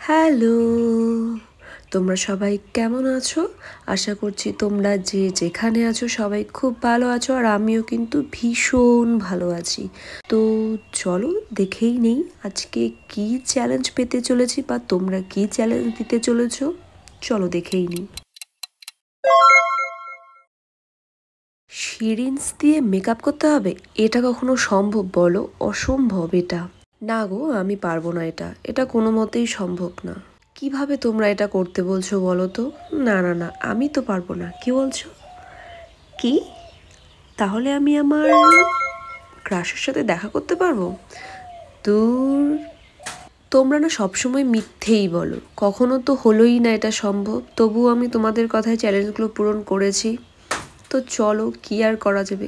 Hello, তোমরা সবাই কেমন আছো? আশা করছি তোমরা যে যেখানে আছো সবাই খুব ভালো আছো, আর আমিও কিন্তু ভীষণ ভালো আছি। তো চলো দেখেই নেই আজকে কি চ্যালেঞ্জ পেতে চলেছি, বা তোমরা কি চ্যালেঞ্জ দিতে চলেছো। চলো দেখেই নিই। শিরিন্স দিয়ে মেকআপ করতে হবে? এটা কখনো সম্ভব বলো? অসম্ভব এটা। না গো, আমি পারবো না, এটা কোনো মতেই সম্ভব না। কিভাবে তোমরা এটা করতে বলছো বলো তো? না না না, আমি তো পারবো না। কি বলছো? কি? তাহলে আমি আমার ক্রাশের সাথে দেখা করতে পারবো? দূর, তোমরা না সবসময় মিথ্যেই বলো, কখনো তো হলোই না এটা সম্ভব। তবুও আমি তোমাদের কথায় চ্যালেঞ্জগুলো পূরণ করেছি। তো চলো, কি আর করা যাবে,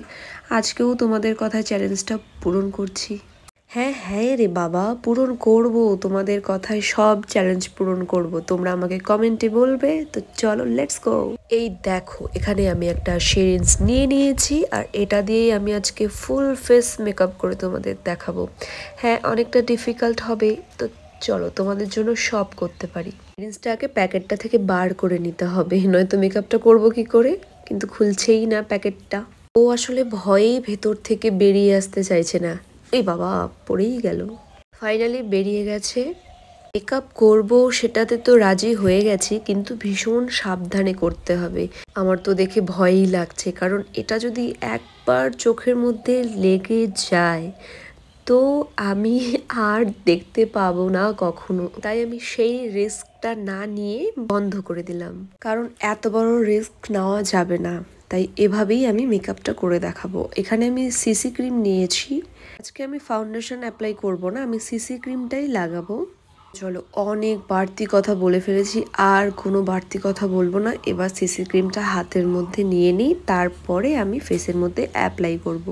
আজকেও তোমাদের কথায় চ্যালেঞ্জটা পূরণ করছি। হ্যাঁ হ্যাঁ রে বাবা, পূরণ করব, তোমাদের কথায় সব চ্যালেঞ্জ পূরণ করব। তোমরা আমাকে কমেন্টে বলবে। তো চলো, লেটস গো। এই দেখো, এখানে আমি একটা শিরিন্স নিয়ে নিয়েছি, আর এটা দিয়েই আমি আজকে ফুল ফেস মেকআপ করে তোমাদের দেখাবো। হ্যাঁ, অনেকটা ডিফিকাল্ট হবে, তো চলো তোমাদের জন্য সব করতে পারি। শিরিন্সটাকে প্যাকেটটা থেকে বার করে নিতে হবে, নয়তো মেকআপটা করব কি করে। কিন্তু খুলছেই না প্যাকেটটা। ও আসলে ভয়েই ভেতর থেকে বেরিয়ে আসতে চাইছে না। এই বাবা, পড়েই গেল। ফাইনালি বেরিয়ে গেছে। মেকআপ করব সেটাতে তো রাজি হয়ে গেছি, কিন্তু ভীষণ সাবধানে করতে হবে। আমার তো দেখে ভয়ই লাগছে, কারণ এটা যদি একবার চোখের মধ্যে লেগে যায় তো আমি আর দেখতে পাবো না কখনো। তাই আমি সেই রিস্কটা না নিয়ে বন্ধ করে দিলাম, কারণ এত বড় রিস্ক নেওয়া যাবে না। তাই এভাবেই আমি মেকআপটা করে দেখাবো। এখানে আমি সিসি ক্রিম নিয়েছি। আজকে আমি ফাউন্ডেশন অ্যাপ্লাই করব না, আমি সিসি ক্রিমটাই লাগাবো। চলো, অনেক বাড়তি কথা বলে ফেলেছি, আর কোনো বাড়তি কথা বলবো না। এবার সিসি ক্রিমটা হাতের মধ্যে নিয়ে নিই, তারপরে আমি ফেসের মধ্যে অ্যাপ্লাই করব।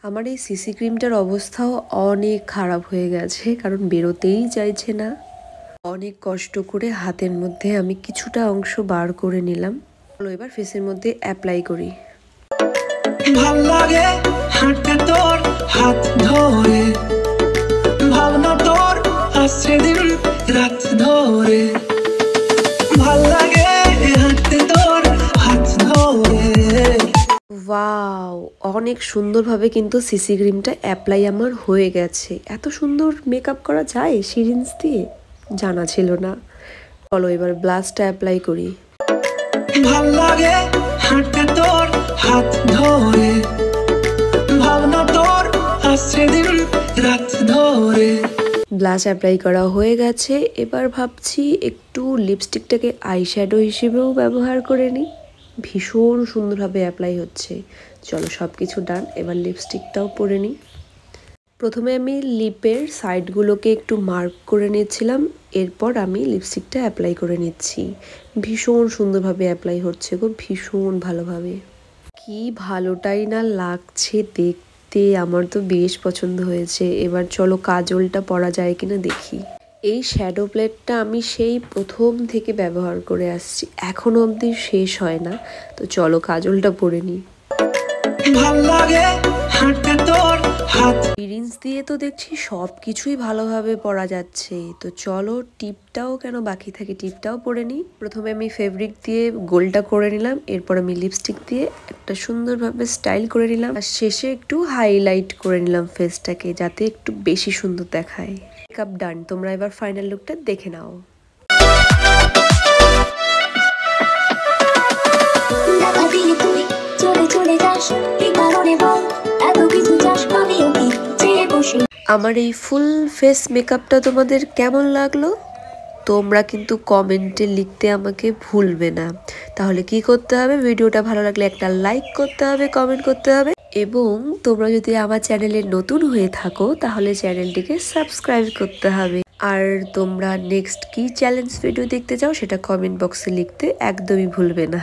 আমার এই সিসি ক্রিমটার অবস্থাও অনেক খারাপ হয়ে গেছে, কারণ বেরোতেই চাইছে না। অনেক কষ্ট করে হাতের মধ্যে আমি কিছুটা অংশ বার করে নিলাম। চলো এবার ফেসের মধ্যে অ্যাপ্লাই করি। ভাল লাগে হাঁটতে তোর হাত ধরে, ভাবনা তোর আসছে দিন রাত ধরে। ভাল লাগে হাঁটতে তোর হাত ধরে। ওয়াও, অনেক সুন্দরভাবে কিন্তু সিসি ক্রিমটা অ্যাপ্লাই আমার হয়ে গেছে। এত সুন্দর মেকআপ করা যায় শিরিন্স দিয়ে, জানা ছিল না। চলো এবার ব্লাশটা অ্যাপ্লাই করি। ভাল লাগে হাঁটতে তোর হাত ধরে, ভাবনা তোর আসছে দিন রাত ধরে। ব্লাশ অ্যাপ্লাই করা হয়ে গেছে। এবার ভাবছি একটু লিপস্টিকটাকে আইশ্যাডো হিসেবেও ব্যবহার করে নিই। ভীষণ সুন্দরভাবে অ্যাপ্লাই হচ্ছে। চলো, সব কিছু ডান, এবার লিপস্টিকটাও পরে নিই। প্রথমে আমি লিপের সাইডগুলোকে একটু মার্ক করে নিচ্ছিলাম, এরপর আমি লিপস্টিকটা অ্যাপ্লাই করে নিচ্ছি। ভীষণ সুন্দরভাবে অ্যাপ্লাই হচ্ছে গো, ভীষণ ভালোভাবে। কি ভালোটাই না লাগছে দেখতে, আমার তো বেশ পছন্দ হয়েছে। এবার চলো কাজলটা পরা যায় কিনা দেখি। এই শ্যাডো প্লেটটা আমি সেই প্রথম থেকে ব্যবহার করে আসছি, এখনো অবধি শেষ হয় না। তো চলো কাজলটা পরে নিই। শিরিন্স দিয়ে তো দেখছি সব কিছুই ভালোভাবে পরা যাচ্ছে। তো চলো টিপটাও কেন বাকি থাকে, টিপটাও পরে নিই। প্রথমে আমি ফেব্রিক দিয়ে গোলটা করে নিলাম, এরপর আমি লিপস্টিক দিয়ে একটা সুন্দরভাবে স্টাইল করে নিলাম, আর শেষে একটু হাইলাইট করে নিলাম ফেসটাকে, যাতে একটু বেশি সুন্দর দেখায়। মেকআপ ডান, তোমরা এবার ফাইনাল লুকটা দেখে নাও। আমার এই ফুল ফেস মেকআপটা তোমাদের কেমন লাগলো? তোমরা কিন্তু কমেন্টে লিখতে আমাকে ভুলবে না। তাহলে কি করতে হবে, ভিডিওটা ভালো লাগলে একটা লাইক করতে হবে, কমেন্ট করতে হবে, এবং তোমরা যদি আমার চ্যানেলে নতুন হয়ে থাকো তাহলে চ্যানেলটিকে সাবস্ক্রাইব করতে হবে। আর তোমরা নেক্সট কি চ্যালেঞ্জ ভিডিও দেখতে চাও সেটা কমেন্ট বক্সে লিখতে একদমই ভুলবে না।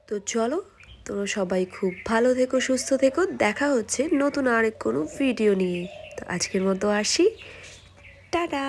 তো চলো, তোমরা সবাই খুব ভালো থেকো, সুস্থ থেকো। দেখা হচ্ছে নতুন আরেক কোনো ভিডিও নিয়ে। তো আজকের মতো আসি, টাটা।